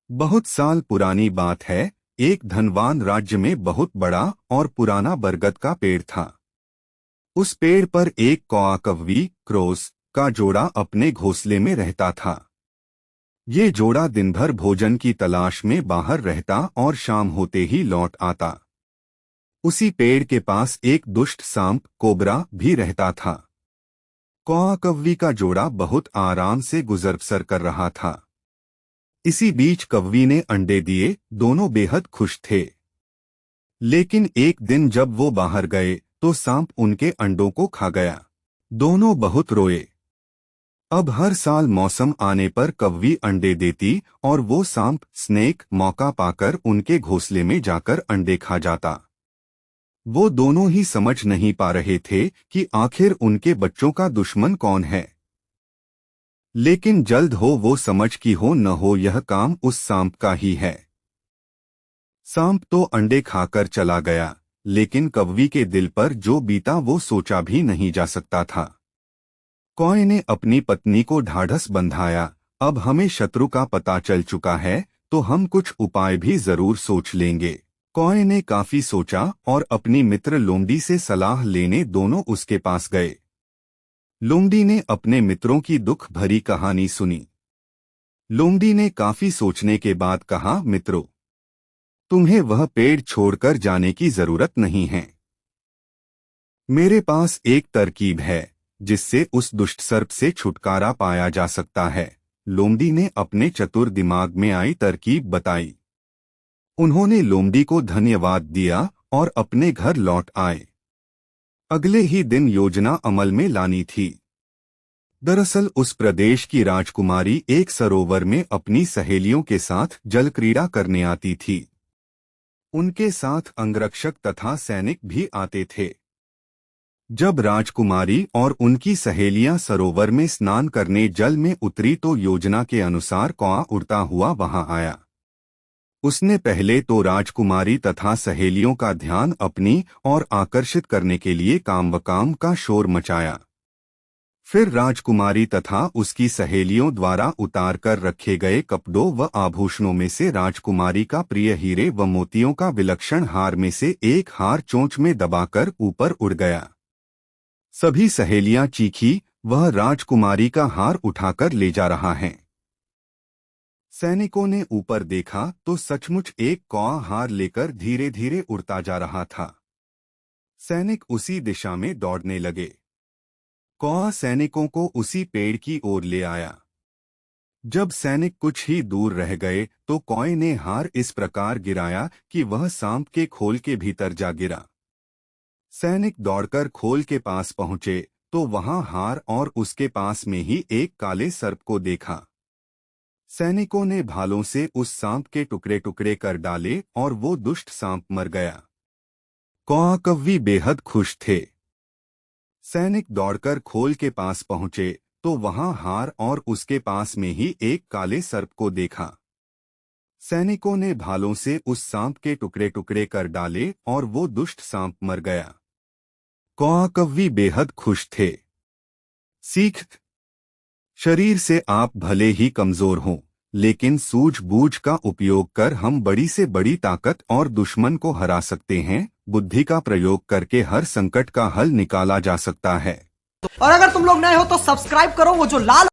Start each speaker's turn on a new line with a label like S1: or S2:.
S1: बहुत साल पुरानी बात है। एक धनवान राज्य में बहुत बड़ा और पुराना बरगद का पेड़ था। उस पेड़ पर एक कौआ कौवी क्रोस का जोड़ा अपने घोंसले में रहता था। ये जोड़ा दिन भर भोजन की तलाश में बाहर रहता और शाम होते ही लौट आता। उसी पेड़ के पास एक दुष्ट सांप कोबरा भी रहता था। कौआ कौवी का जोड़ा बहुत आराम से गुजर बसर कर रहा था। इसी बीच कौवी ने अंडे दिए, दोनों बेहद खुश थे। लेकिन एक दिन जब वो बाहर गए तो सांप उनके अंडों को खा गया। दोनों बहुत रोए। अब हर साल मौसम आने पर कौवी अंडे देती और वो सांप स्नेक मौका पाकर उनके घोंसले में जाकर अंडे खा जाता। वो दोनों ही समझ नहीं पा रहे थे कि आखिर उनके बच्चों का दुश्मन कौन है। लेकिन जल्द हो वो समझ कि हो न हो यह काम उस सांप का ही है। सांप तो अंडे खाकर चला गया, लेकिन कौवी के दिल पर जो बीता वो सोचा भी नहीं जा सकता था। कौए ने अपनी पत्नी को ढाढ़स बंधाया, अब हमें शत्रु का पता चल चुका है तो हम कुछ उपाय भी जरूर सोच लेंगे। कौए ने काफी सोचा और अपनी मित्र लोमड़ी से सलाह लेने दोनों उसके पास गए। लोमड़ी ने अपने मित्रों की दुख भरी कहानी सुनी। लोमड़ी ने काफी सोचने के बाद कहा, मित्रों, तुम्हें वह पेड़ छोड़कर जाने की जरूरत नहीं है। मेरे पास एक तरकीब है जिससे उस दुष्ट सर्प से छुटकारा पाया जा सकता है। लोमड़ी ने अपने चतुर दिमाग में आई तरकीब बताई। उन्होंने लोमड़ी को धन्यवाद दिया और अपने घर लौट आए। अगले ही दिन योजना अमल में लानी थी। दरअसल उस प्रदेश की राजकुमारी एक सरोवर में अपनी सहेलियों के साथ जल क्रीड़ा करने आती थी। उनके साथ अंगरक्षक तथा सैनिक भी आते थे। जब राजकुमारी और उनकी सहेलियां सरोवर में स्नान करने जल में उतरी तो योजना के अनुसार कौआ उड़ता हुआ वहां आया। उसने पहले तो राजकुमारी तथा सहेलियों का ध्यान अपनी ओर आकर्षित करने के लिए कामवकाम का शोर मचाया। फिर राजकुमारी तथा उसकी सहेलियों द्वारा उतार कर रखे गए कपड़ों व आभूषणों में से राजकुमारी का प्रिय हीरे व मोतियों का विलक्षण हार में से एक हार चोंच में दबाकर ऊपर उड़ गया। सभी सहेलियां चीखी, वह राजकुमारी का हार उठाकर ले जा रहा है। सैनिकों ने ऊपर देखा तो सचमुच एक कौआ हार लेकर धीरे धीरे उड़ता जा रहा था। सैनिक उसी दिशा में दौड़ने लगे। कौआ सैनिकों को उसी पेड़ की ओर ले आया। जब सैनिक कुछ ही दूर रह गए तो कौए ने हार इस प्रकार गिराया कि वह सांप के खोल के भीतर जा गिरा। सैनिक दौड़कर खोल के पास पहुंचे तो वहां हार और उसके पास में ही एक काले सर्प को देखा। सैनिकों ने भालों से उस सांप के टुकड़े टुकड़े कर डाले और वो दुष्ट सांप मर गया। कौआ कौवी बेहद खुश थे। सैनिक दौड़कर खोल के पास पहुंचे तो वहां हार और उसके पास में ही एक काले सर्प को देखा। सैनिकों ने भालों से उस सांप के टुकड़े टुकड़े कर डाले और वो दुष्ट सांप मर गया। कौआ कौवी बेहद खुश थे। सीख: शरीर से आप भले ही कमजोर हों, लेकिन सूझबूझ का उपयोग कर हम बड़ी से बड़ी ताकत और दुश्मन को हरा सकते हैं। बुद्धि का प्रयोग करके हर संकट का हल निकाला जा सकता है।
S2: और अगर तुम लोग नए हो तो सब्सक्राइब करो, वो जो लाल